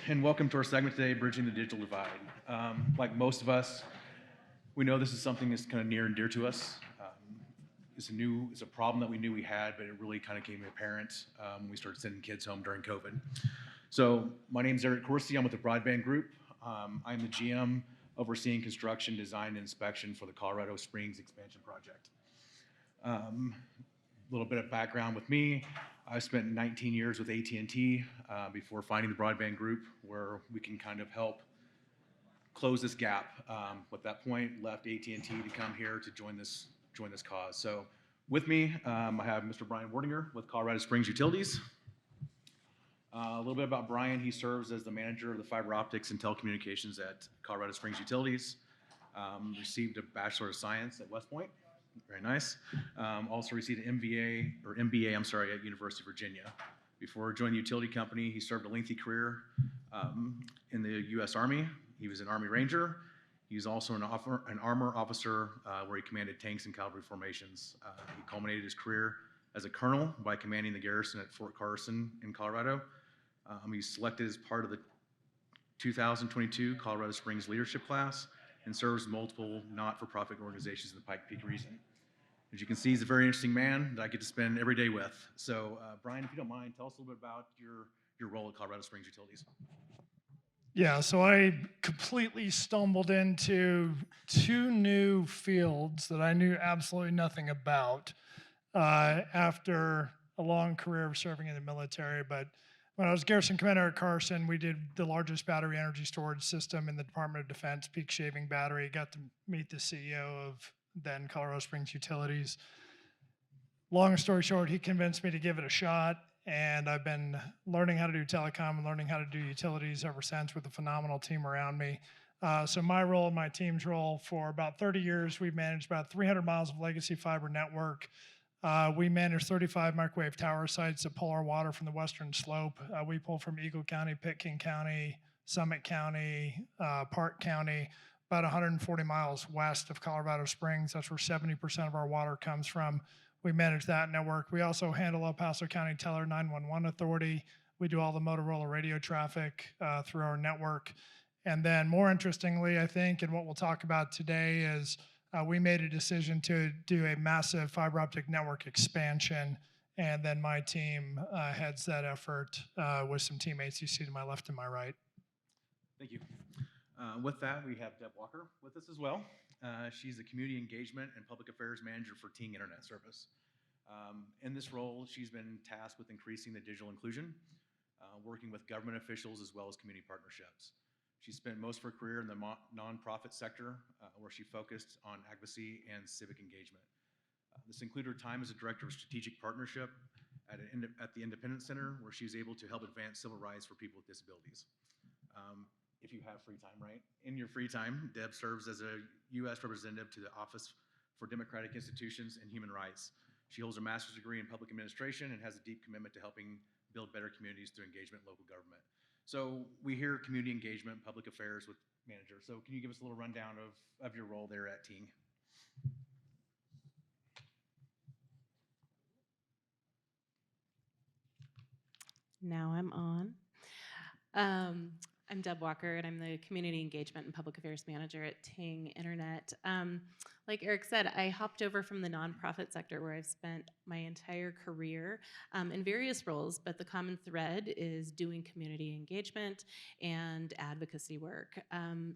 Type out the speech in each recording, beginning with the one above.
and welcome to our segment today, Bridging the Digital Divide. Like most of us, we know this is something that's kind of near and dear to us. It's a problem that we knew we had, but it really kind of became apparent when we started sending kids home during COVID. So my name is Eric Corsi. I'm with the Broadband Group. I'm the GM overseeing construction, design, and inspection for the Colorado Springs expansion project. A little bit of background with me. I spent 19 years with AT&T before finding the Broadband Group, where we can kind of help close this gap. At that point, left AT&T to come here to join this cause. So with me, I have Mr. Brian Wardinger with Colorado Springs Utilities. A little bit about Brian. He serves as the manager of the fiber optics and telecommunications at Colorado Springs Utilities. Received a Bachelor of Science at West Point. Very nice. Also received an MBA, at University of Virginia. Before joining the utility company, he served a lengthy career in the U.S. Army. He was an Army Ranger. He was also an armor officer where he commanded tanks and cavalry formations. He culminated his career as a colonel by commanding the garrison at Fort Carson in Colorado. He's selected as part of the 2022 Colorado Springs Leadership Class and serves multiple not-for-profit organizations in the Pike Peak region. As you can see, he's a very interesting man that I get to spend every day with. So, Brian, if you don't mind, tell us a little bit about your role at Colorado Springs Utilities. Yeah, so I completely stumbled into two new fields that I knew absolutely nothing about after a long career of serving in the military. But when I was garrison commander at Carson, we did the largest battery energy storage system in the Department of Defense, peak shaving battery. Got to meet the CEO of then Colorado Springs Utilities. Long story short, he convinced me to give it a shot, and I've been learning how to do telecom and learning how to do utilities ever since with a phenomenal team around me. So my role, my team's role, for about 30 years, we've managed about 300 miles of legacy fiber network. We manage 35 microwave tower sites that pull our water from the western slope. We pull from Eagle County, Pitkin County, Summit County, Park County, about 140 miles west of Colorado Springs. That's where 70% of our water comes from. We manage that network. We also handle El Paso County Teller 911 Authority. We do all the Motorola radio traffic through our network. And then more interestingly, I think, and what we'll talk about today is we made a decision to do a massive fiber optic network expansion, and then my team heads that effort with some teammates you see to my left and my right. Thank you. With that, we have Deb Walker with us as well. She's the Community Engagement and Public Affairs Manager for Ting Internet Service. In this role, she's been tasked with increasing the digital inclusion, working with government officials as well as community partnerships. She spent most of her career in the nonprofit sector, where she focused on advocacy and civic engagement. This included her time as a director of strategic partnership at the Independence Center, where she was able to help advance civil rights for people with disabilities. If you have free time, right? In your free time, Deb serves as a U.S. representative to the Office for Democratic Institutions and Human Rights. She holds a master's degree in public administration and has a deep commitment to helping build better communities through engagement in local government. So we hear community engagement, public affairs with manager. So can you give us a little rundown of your role there at Ting? Now I'm on. I'm Deb Walker, and I'm the Community Engagement and Public Affairs Manager at Ting Internet. Like Eric said, I hopped over from the nonprofit sector where I've spent my entire career in various roles, but the common thread is doing community engagement and advocacy work.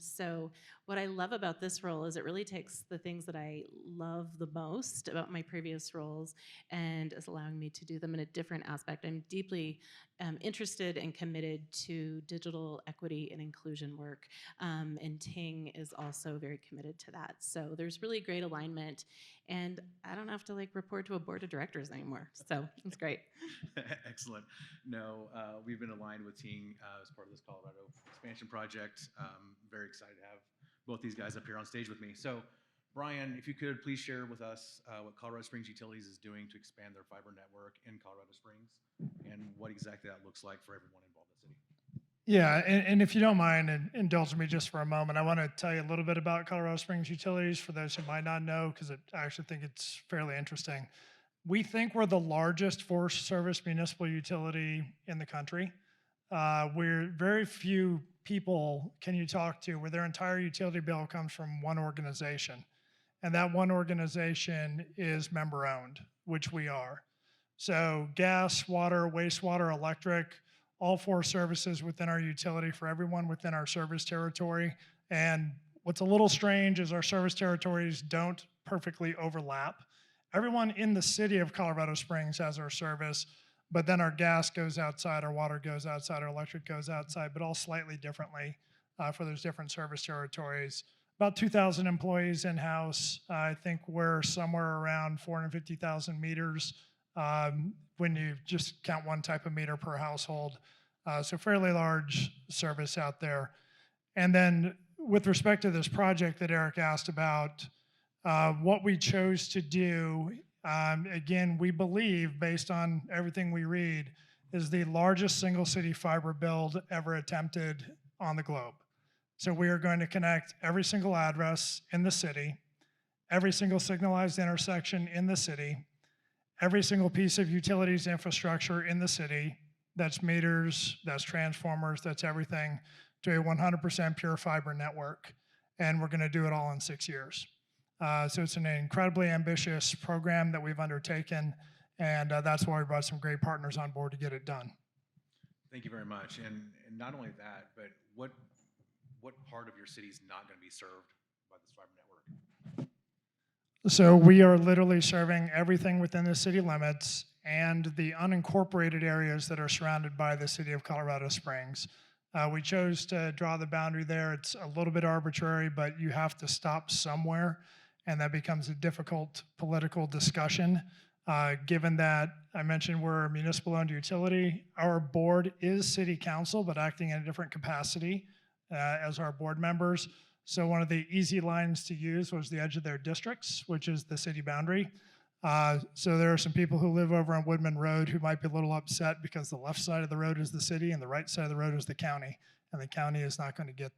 So what I love about this role is it really takes the things that I love the most about my previous roles and is allowing me to do them in a different aspect. I'm deeply interested and committed to digital equity and inclusion work, and Ting is also very committed to that. So there's really great alignment, and I don't have to report to a board of directors anymore. So it's great. Excellent. No, we've been aligned with Ting as part of this Colorado expansion project. Very excited to have both these guys up here on stage with me. So, Brian, if you could please share with us what Colorado Springs Utilities is doing to expand their fiber network in Colorado Springs and what exactly that looks like for everyone involved in the city. Yeah, and if you don't mind, indulge me just for a moment, I want to tell you a little bit about Colorado Springs Utilities for those who might not know, because I actually think it's fairly interesting. We think we're the largest forest service municipal utility in the country. where very few people can you talk to where their entire utility bill comes from one organization. And that one organization is member owned, which we are. So gas, water, wastewater, electric, all 4 services within our utility for everyone within our service territory. And what's a little strange is our service territories don't perfectly overlap. Everyone in the city of Colorado Springs has our service, but then our gas goes outside, our water goes outside, our electric goes outside, but all slightly differently for those different service territories. About 2,000 employees in-house. I think we're somewhere around 450,000 meters when you just count one type of meter per household. So fairly large service out there. And then with respect to this project that Eric asked about, what we chose to do, again, we believe, based on everything we read, is the largest single city fiber build ever attempted on the globe. So we are going to connect every single address in the city, every single signalized intersection in the city, every single piece of utilities infrastructure in the city, that's meters, that's transformers, that's everything, to a 100% pure fiber network. And we're gonna do it all in 6 years. So it's an incredibly ambitious program that we've undertaken, and that's why we brought some great partners on board to get it done. Thank you very much. And not only that, but what part of your city is not going to be served by this fiber network? So we are literally serving everything within the city limits and the unincorporated areas that are surrounded by the city of Colorado Springs. We chose to draw the boundary there. It's a little bit arbitrary, but you have to stop somewhere, and that becomes a difficult political discussion. Given that I mentioned we're a municipal-owned utility, our board is city council, but acting in a different capacity as our board members. So one of the easy lines to use was the edge of their districts, which is the city boundary. So there are some people who live over on Woodman Road who might be a little upset because the left side of the road is the city and the right side of the road is the county, and the county is not going to get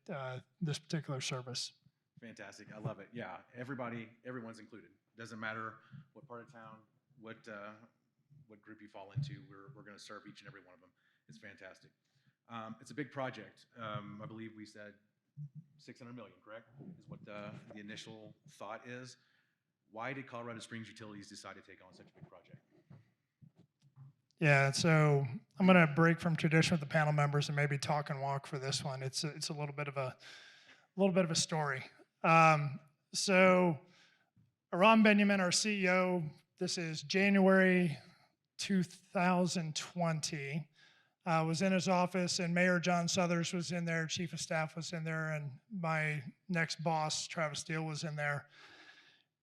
this particular service. Fantastic. I love it. Yeah, everyone's included. Doesn't matter what part of town, what group you fall into, we're going to serve each and every one of them. It's fantastic. It's a big project. I believe we said $600 million, correct? Is what the initial thought is. Why did Colorado Springs Utilities decide to take on such a big project? Yeah, so I'm going to break from tradition with the panel members and maybe talk and walk for this one. It's a little bit of a story. So Aram Benjamin, our CEO, this is January 2020. Was in his office, and Mayor John Suthers was in there, Chief of Staff was in there, and my next boss, Travis Steele, was in there.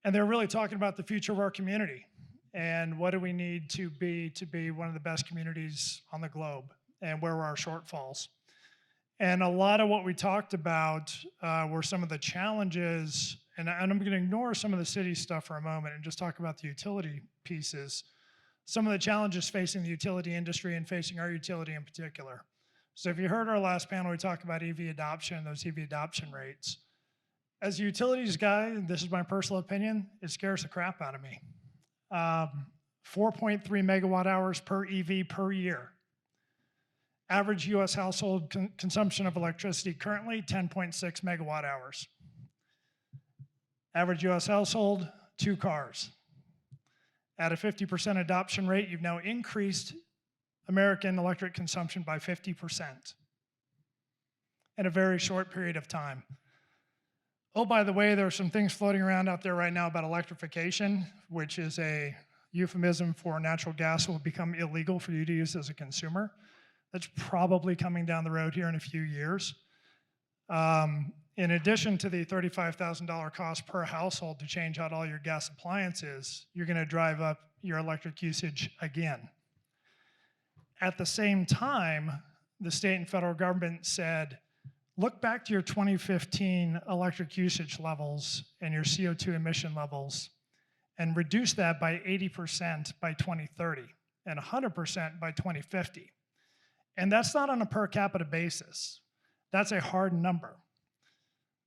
And they're really talking about the future of our community and what do we need to be one of the best communities on the globe, and where were our shortfalls. And a lot of what we talked about were some of the challenges, and I'm going to ignore some of the city stuff for a moment and just talk about the utility pieces. Some of the challenges facing the utility industry and facing our utility in particular. So if you heard our last panel, we talked about EV adoption, those EV adoption rates. As a utilities guy, this is my personal opinion, it scares the crap out of me. 4.3 megawatt hours per EV per year. Average US household consumption of electricity currently, 10.6 megawatt hours. Average US household, 2 cars. At a 50% adoption rate, you've now increased American electric consumption by 50% in a very short period of time. Oh, by the way, there are some things floating around out there right now about electrification, which is a euphemism for natural gas will become illegal for you to use as a consumer. That's probably coming down the road here in a few years. In addition to the $35,000 cost per household to change out all your gas appliances, you're going to drive up your electric usage again. At the same time, the state and federal government said, look back to your 2015 electric usage levels and your CO2 emission levels and reduce that by 80% by 2030 and 100% by 2050. And that's not on a per capita basis. That's a hard number.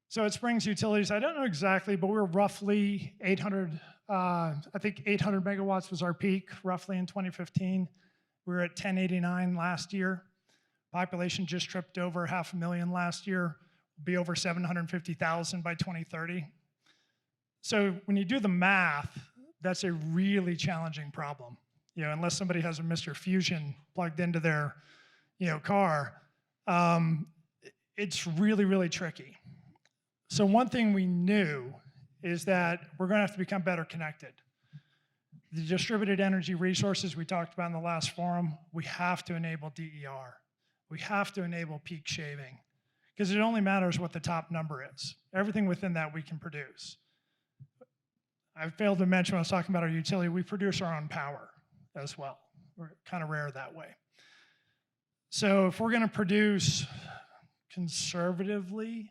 So it Springs Utilities, I don't know exactly, but we're roughly 800, I think 800 megawatts was our peak roughly in 2015. We were at 1089 last year, Population just tripped over 500,000 last year, will be over 750,000 by 2030. So when you do the math, that's a really challenging problem. Unless somebody has a Mr. Fusion plugged into their, car, it's really, really tricky. So one thing we knew is that we're going to have to become better connected. The distributed energy resources we talked about in the last forum, we have to enable DER. We have to enable peak shaving, because it only matters what the top number is. Everything within that we can produce. I failed to mention when I was talking about our utility, we produce our own power as well. We're kind of rare that way. So if we're going to produce conservatively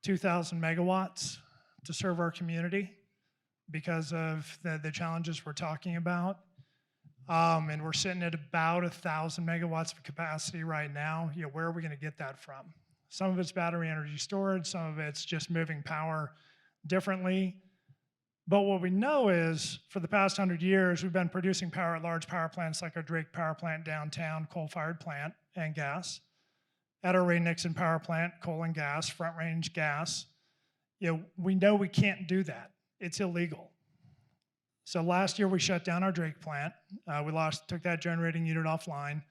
2,000 megawatts to serve our community because of the challenges we're talking about, and we're sitting at about 1,000 megawatts of capacity right now, where are we going to get that from? Some of it's battery energy storage, some of it's just moving power differently. But what we know is, for the past 100 years, we've been producing power at large power plants like our Drake power plant downtown, coal-fired plant and gas. At our Ray Nixon power plant, coal and gas, front range gas. We know we can't do that. It's illegal. So last year we shut down our Drake plant. We took that generating unit offline.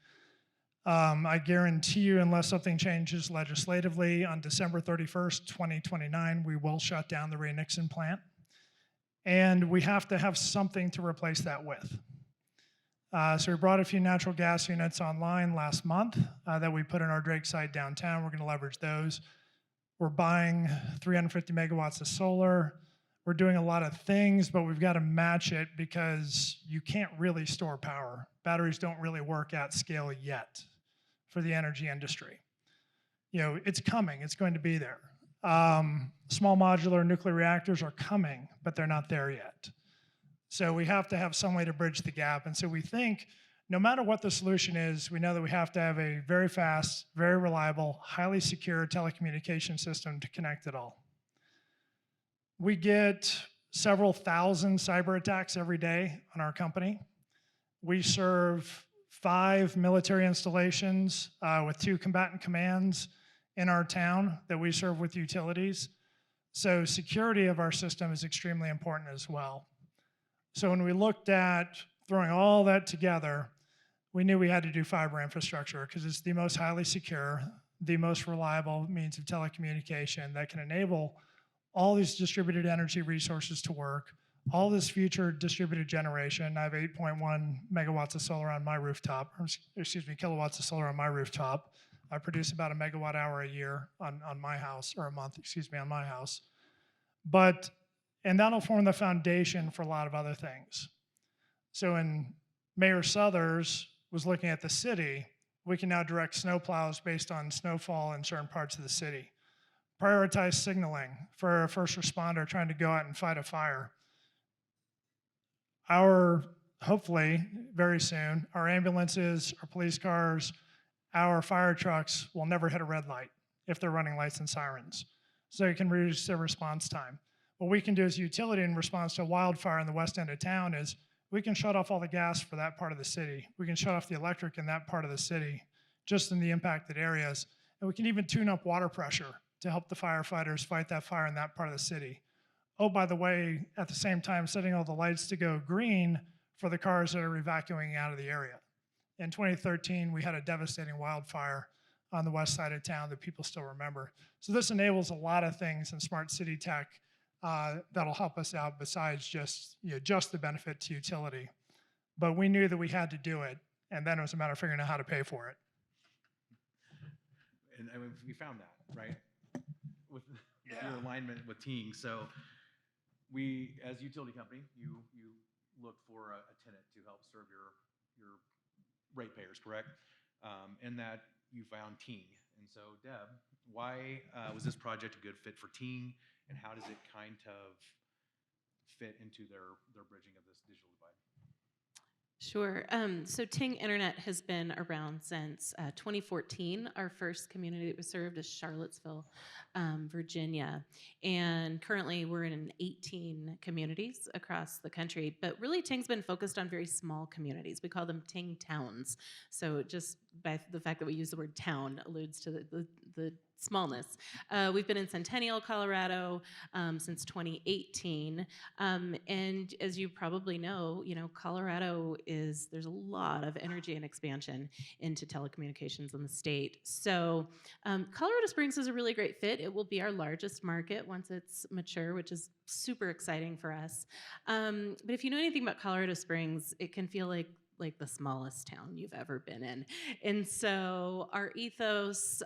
I guarantee you, unless something changes legislatively, on December 31st, 2029, we will shut down the Ray Nixon plant. And we have to have something to replace that with. So we brought a few natural gas units online last month that we put in our Drake site downtown. We're going to leverage those. We're buying 350 megawatts of solar. We're doing a lot of things, but we've got to match it because you can't really store power. Batteries don't really work at scale yet for the energy industry. It's coming. It's going to be there. Small modular nuclear reactors are coming, but they're not there yet. So we have to have some way to bridge the gap. And so we think no matter what the solution is, we know that we have to have a very fast, very reliable, highly secure telecommunication system to connect it all. We get several thousand cyber attacks every day on our company. We serve 5 military installations with 2 combatant commands in our town that we serve with utilities. So security of our system is extremely important as well. So when we looked at throwing all that together, we knew we had to do fiber infrastructure because it's the most highly secure, the most reliable means of telecommunication that can enable all these distributed energy resources to work, all this future distributed generation. I have 8.1 megawatts of solar on my rooftop, kilowatts of solar on my rooftop. I produce about a megawatt hour a year on my house, or a month, on my house. And that'll form the foundation for a lot of other things. So when Mayor Suthers was looking at the city, we can now direct snowplows based on snowfall in certain parts of the city. Prioritize signaling for a first responder trying to go out and fight a fire. Hopefully, very soon, our ambulances, our police cars, our fire trucks will never hit a red light if they're running lights and sirens. So you can reduce their response time. What we can do as a utility in response to a wildfire in the west end of town is we can shut off all the gas for that part of the city. We can shut off the electric in that part of the city, just in the impacted areas. And we can even tune up water pressure to help the firefighters fight that fire in that part of the city. Oh, by the way, at the same time, setting all the lights to go green for the cars that are evacuating out of the area. In 2013, we had a devastating wildfire on the west side of town that people still remember. So this enables a lot of things in smart city tech that'll help us out besides just the benefit to utility. But we knew that we had to do it, and then it was a matter of figuring out how to pay for it. And we found that, right? With your alignment with Ting. So we, as a utility company, you look for a tenant to help serve your ratepayers, correct? And that you found Ting. And so, Deb, why was this project a good fit for Ting, and how does it kind of fit into their bridging of this digital divide? Sure. So Ting Internet has been around since 2014. Our first community that was served is Charlottesville, Virginia. And currently we're in 18 communities across the country. But really, Ting's been focused on very small communities. We call them Ting towns. So just by the fact that we use the word town alludes to the smallness. We've been in Centennial, Colorado since 2018. And as you probably know, Colorado there's a lot of energy and expansion into telecommunications in the state. So Colorado Springs is a really great fit. It will be our largest market once it's mature, which is super exciting for us. But if you know anything about Colorado Springs, it can feel like the smallest town you've ever been in. And so our ethos,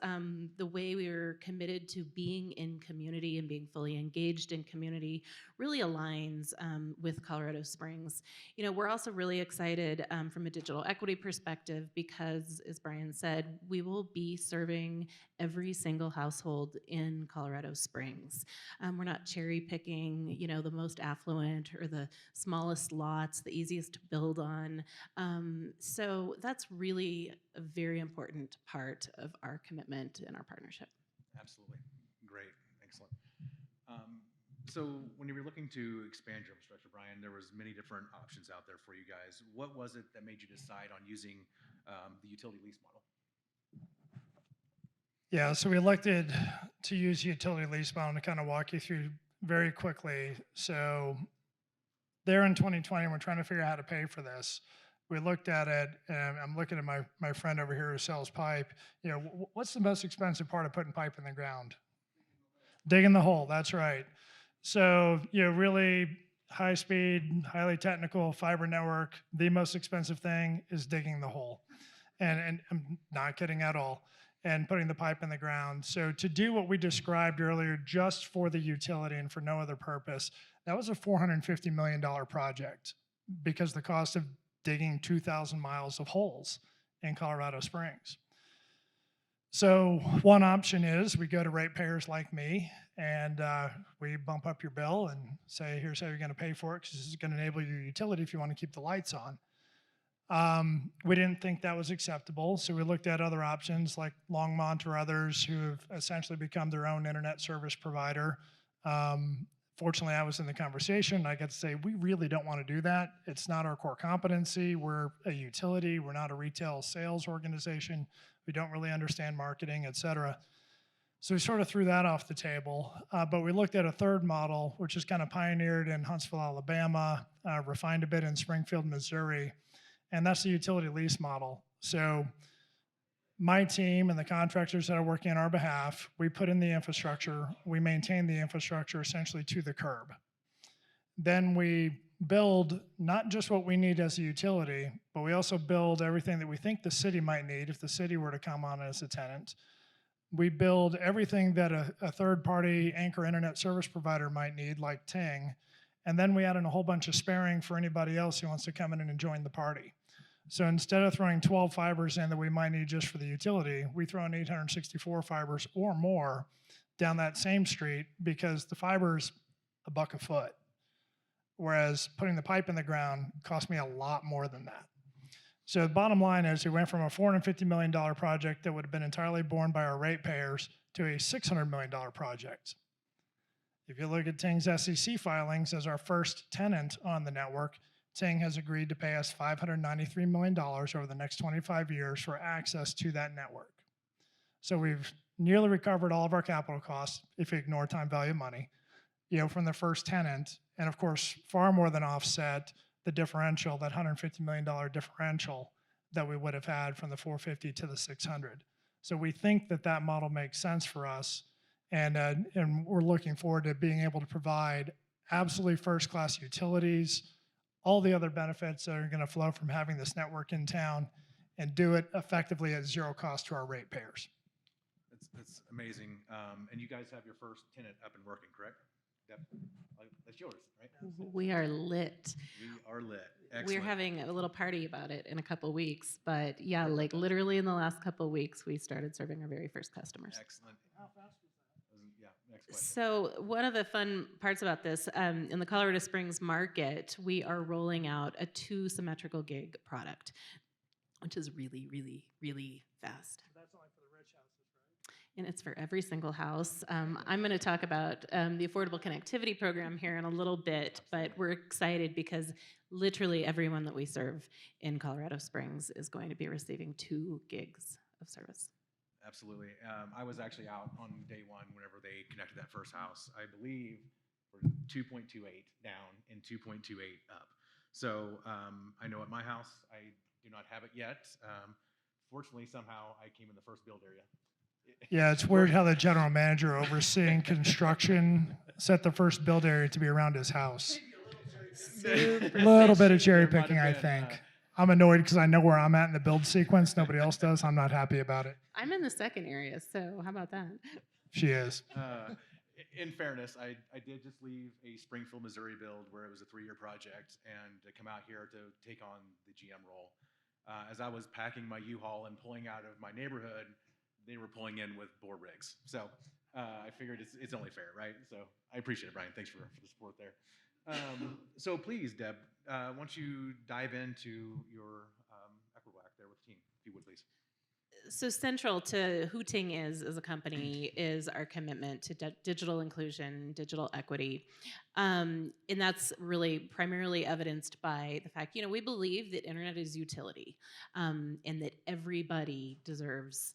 the way we were committed to being in community and being fully engaged in community really aligns with Colorado Springs. We're also really excited from a digital equity perspective because, as Brian said, we will be serving every single household in Colorado Springs. We're not cherry picking, the most affluent or the smallest lots, the easiest to build on. So that's really a very important part of our commitment and our partnership. Absolutely. Great. Excellent. So when you were looking to expand your infrastructure, Brian, there was many different options out there for you guys. What was it that made you decide on using the utility lease model? Yeah, so we elected to use utility lease model to kind of walk you through very quickly. So there in 2020, we're trying to figure out how to pay for this. We looked at it, and I'm looking at my friend over here who sells pipe. What's the most expensive part of putting pipe in the ground? Digging the hole, that's right. So, really high speed, highly technical fiber network, the most expensive thing is digging the hole. And I'm not kidding at all. And putting the pipe in the ground. So to do what we described earlier, just for the utility and for no other purpose, that was a $450 million project because the cost of digging 2,000 miles of holes in Colorado Springs. So one option is we go to ratepayers like me and we bump up your bill and say, here's how you're going to pay for it because this is going to enable your utility if you want to keep the lights on. We didn't think that was acceptable, so we looked at other options like Longmont or others who have essentially become their own internet service provider. Fortunately, I was in the conversation. I got to say, we really don't want to do that. It's not our core competency. We're a utility. We're not a retail sales organization. We don't really understand marketing, et cetera. So we sort of threw that off the table. But we looked at a third model, which is kind of pioneered in Huntsville, Alabama, refined a bit in Springfield, Missouri. And that's the utility lease model. So my team and the contractors that are working on our behalf, we put in the infrastructure, we maintain the infrastructure essentially to the curb. Then we build not just what we need as a utility, but we also build everything that we think the city might need if the city were to come on as a tenant. We build everything that a third-party anchor internet service provider might need, like Ting, and then we add in a whole bunch of sparing for anybody else who wants to come in and join the party. So instead of throwing 12 fibers in that we might need just for the utility, we throw in 864 fibers or more down that same street because the fiber's $1 a foot, whereas putting the pipe in the ground cost me a lot more than that. So the bottom line is we went from a $450 million project that would have been entirely borne by our ratepayers to a $600 million project. If you look at Ting's SEC filings as our first tenant on the network, Ting has agreed to pay us $593 million over the next 25 years for access to that network. So we've nearly recovered all of our capital costs, if you ignore time value of money, from the first tenant, and of course, far more than offset the differential, that $150 million differential that we would have had from the 450 to the 600. So we think that that model makes sense for us, and we're looking forward to being able to provide absolutely first-class utilities, all the other benefits that are going to flow from having this network in town, and do it effectively at zero cost to our ratepayers. That's amazing. And you guys have your first tenant up and working, correct? That's yours, right? We are lit. We are lit. Excellent. We're having a little party about it in a couple weeks, but yeah, like literally in the last couple weeks, we started serving our very first customers. Excellent. How fast was that? Yeah, So one of the fun parts about this, in the Colorado Springs market, we are rolling out a 2 symmetrical gig product, which is really, really, really fast. That's only for the rich houses, right? And it's for every single house. I'm going to talk about the Affordable Connectivity Program here in a little bit, but we're excited because literally everyone that we serve in Colorado Springs is going to be receiving 2 gigs of service. Absolutely. I was actually out on day one whenever they connected that first house. I believe we're 2.28 down and 2.28 up. So I know at my house, I do not have it yet. Fortunately, somehow I came in the first build area. Yeah, it's weird how the general manager overseeing construction set the first build area to be around his house. A little bit of cherry There might picking, have I been, think. I'm annoyed because I know where I'm at in the build sequence. Nobody else does. I'm not happy about it. I'm in the second area, so how about that? She is. In fairness, I did just leave a Springfield, Missouri build where it was a 3-year project and to come out here to take on the GM role. As I was packing my U-Haul and pulling out of my neighborhood, they were pulling in with bore rigs. So I figured it's only fair, right? So I appreciate it, Brian. Thanks for the support there. So please, Deb, why don't you dive into your Equiwac there with the team, if you would, please. So central to who Ting is as a company is our commitment to digital inclusion, digital equity. And that's really primarily evidenced by the fact, we believe that internet is utility, and that everybody deserves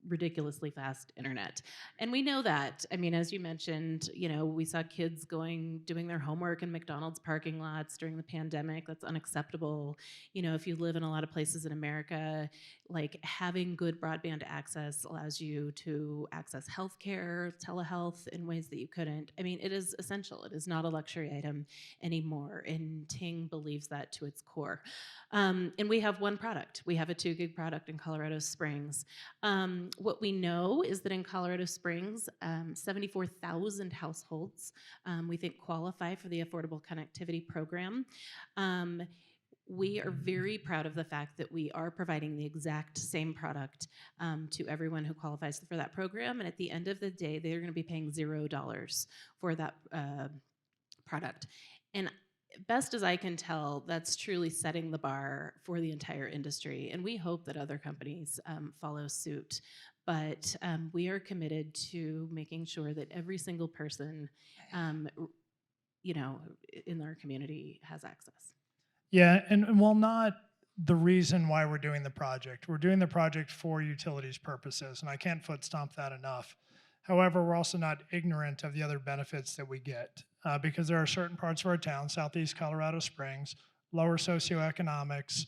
ridiculously fast internet. And we know that. I mean, as you mentioned, we saw kids doing their homework in McDonald's parking lots during the pandemic. That's unacceptable. If you live in a lot of places in America, like having good broadband access allows you to access healthcare, telehealth in ways that you couldn't. I mean, it is essential. It is not a luxury item anymore. And Ting believes that to its core. And we have one product. We have a 2 gig product in Colorado Springs. What we know is that in Colorado Springs, 74,000 households we think qualify for the Affordable Connectivity Program. We are very proud of the fact that we are providing the exact same product to everyone who qualifies for that program. And at the end of the day, they're going to be paying $0 for that product. And best as I can tell, that's truly setting the bar for the entire industry. And we hope that other companies follow suit. But we are committed to making sure that every single person, in our community has access. Yeah, and while not the reason why we're doing the project, we're doing the project for utilities purposes, and I can't foot stomp that enough. However, we're also not ignorant of the other benefits that we get because there are certain parts of our town, Southeast Colorado Springs, lower socioeconomics,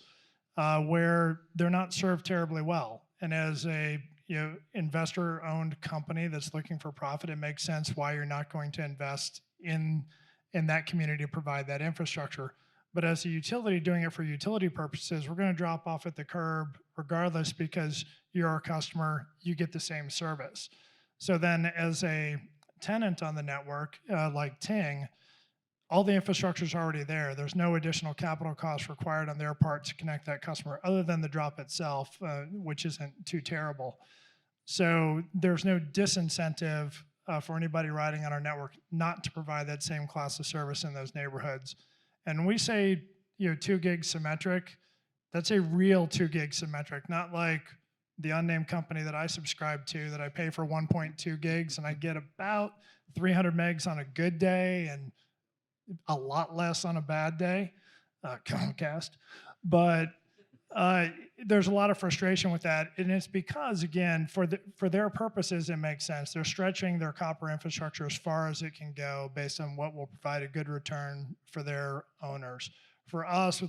where they're not served terribly well. And as a investor-owned company that's looking for profit, it makes sense why you're not going to invest in that community to provide that infrastructure. But as a utility doing it for utility purposes, we're going to drop off at the curb regardless because you're our customer, you get the same service. So then as a tenant on the network, like Ting, all the infrastructure is already there. There's no additional capital cost required on their part to connect that customer other than the drop itself, which isn't too terrible. So there's no disincentive for anybody riding on our network not to provide that same class of service in those neighborhoods. And when we say 2 gig symmetric, that's a real 2 gig symmetric, not like the unnamed company that I subscribe to that I pay for 1.2 gigs and I get about 300 megs on a good day and a lot less on a bad day, Comcast. But there's a lot of frustration with that, and it's because, again, for their purposes, it makes sense. They're stretching their copper infrastructure as far as it can go based on what will provide a good return for their owners. For us,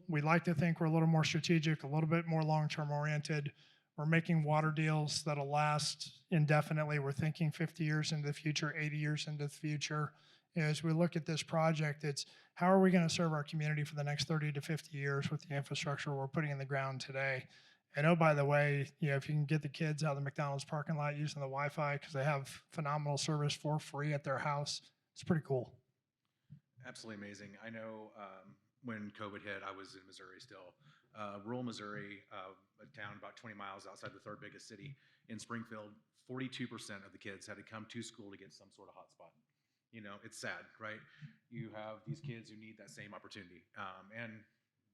we like to think we're a little more strategic, a little bit more long-term oriented. We're making water deals that'll last indefinitely. We're thinking 50 years into the future, 80 years into the future. As we look at this project, it's how are we going to serve our community for the next 30 to 50 years with the infrastructure we're putting in the ground today? And oh, by the way, if you can get the kids out of the McDonald's parking lot using the Wi-Fi because they have phenomenal service for free at their house, it's pretty cool. Absolutely amazing. I know when COVID hit, I was in Missouri still. Rural Missouri, a town about 20 miles outside the third biggest city in Springfield, 42% of the kids had to come to school to get some sort of hotspot. You know, it's sad, right? You have these kids who need that same opportunity. And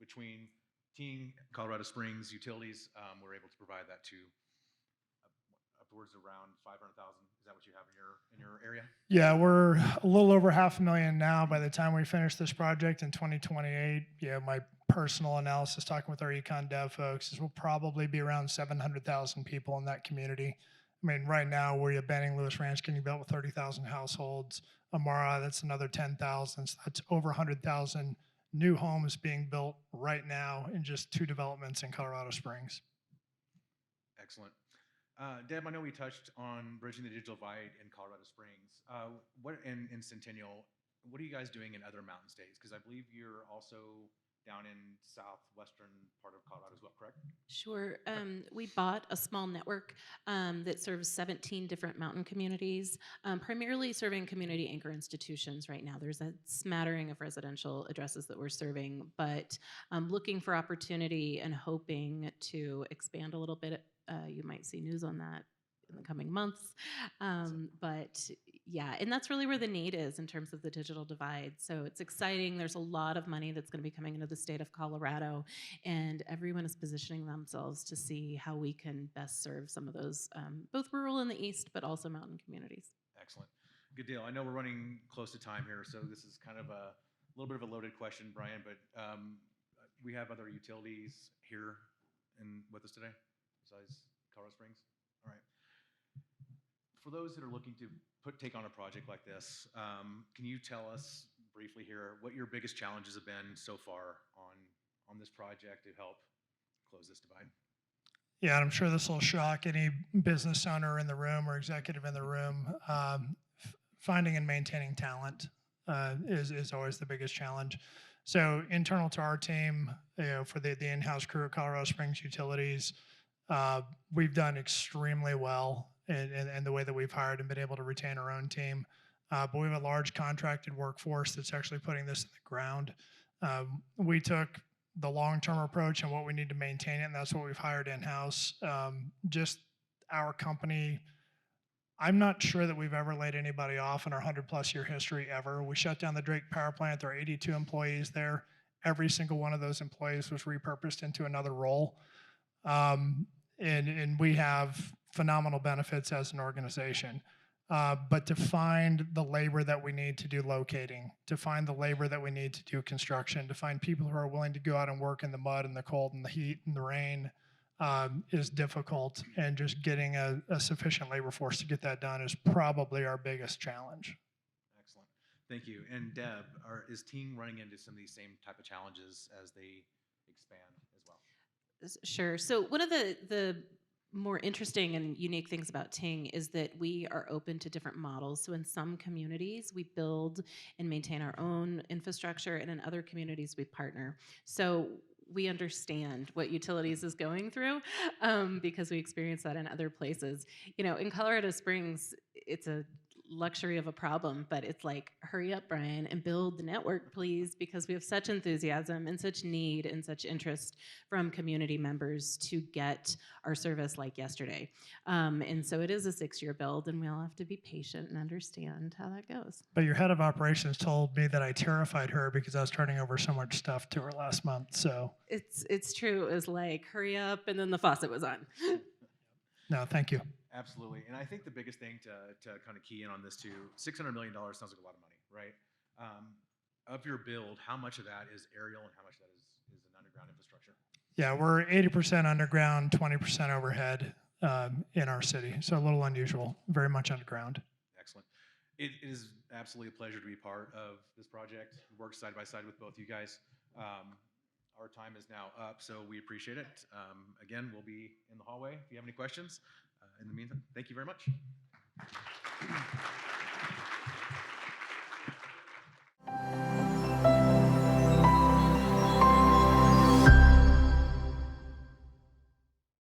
between Ting, Colorado Springs, utilities, we're able to provide that to upwards around 500,000. Is that what you have in your area? Yeah, we're a little over 500,000 now. By the time we finish this project in 2028, yeah, my personal analysis, talking with our econ dev folks, is we'll probably be around 700,000 people in that community. I mean, right now we're at Banning Lewis Ranch getting built with 30,000 households. Amara, that's another 10,000. So that's over 100,000 new homes being built right now in just 2 developments in Colorado Springs. Excellent. Deb, I know we touched on bridging the digital divide in Colorado Springs. What in Centennial? What are you guys doing in other mountain states? Because I believe you're also down in southwestern part of Colorado as well, correct? Sure. We bought a small network that serves 17 different mountain communities, primarily serving community anchor institutions right now. There's a smattering of residential addresses that we're serving, but looking for opportunity and hoping to expand a little bit. You might see news on that in the coming months. But yeah, and that's really where the need is in terms of the digital divide. So it's exciting. There's a lot of money that's going to be coming into the state of Colorado, and everyone is positioning themselves to see how we can best serve some of those, both rural in the east, but also mountain communities. Excellent. Good deal. I know we're running close to time here, so this is kind of a little bit of a loaded question, Brian, but we have other utilities here with us today besides Colorado Springs? All right. For those that are looking to take on a project like this, can you tell us briefly here what your biggest challenges have been so far on this project to help close this divide? Yeah, and I'm sure this will shock any business owner in the room or executive in the room. Finding and maintaining talent is always the biggest challenge. So internal to our team, for the in-house crew at Colorado Springs Utilities, we've done extremely well in the way that we've hired and been able to retain our own team. But we have a large contracted workforce that's actually putting this in the ground. We took the long-term approach and what we need to maintain it, and that's what we've hired in-house. Just our company, I'm not sure that we've ever laid anybody off in our 100-plus year history ever. We shut down the Drake power plant. There are 82 employees there. Every single one of those employees was repurposed into another role. And we have phenomenal benefits as an organization. But to find the labor that we need to do locating, to find the labor that we need to do construction, to find people who are willing to go out and work in the mud and the cold and the heat and the rain is difficult. And just getting a sufficient labor force to get that done is probably our biggest challenge. Excellent. Thank you. And Deb, is Ting running into some of these same type of challenges as they expand as well? Sure. So one of the more interesting and unique things about Ting is that we are open to different models. So in some communities, we build and maintain our own infrastructure, and in other communities, we partner. So we understand what utilities is going through because we experience that in other places. You know, in Colorado Springs, it's a luxury of a problem, but it's like, hurry up, Brian, and build the network, please, because we have such enthusiasm and such need and such interest from community members to get our service like yesterday. And so it is a 6-year build, and we all have to be patient and understand how that goes. But your head of operations told me that I terrified her because I was turning over so much stuff to her last month. So it's true. It was like, hurry up, and then the faucet was on. No, thank you. Absolutely. And I think the biggest thing to kind of key in on this too, $600 million sounds like a lot of money, right? Of your build, how much of that is aerial and how much of that is an underground infrastructure? Yeah, we're 80% underground, 20% overhead in our city. So a little unusual, very much underground. Excellent. It is absolutely a pleasure to be part of this project, work side by side with both you guys. Our time is now up, so we appreciate it. Again, we'll be in the hallway if you have any questions. In the meantime, thank you very much.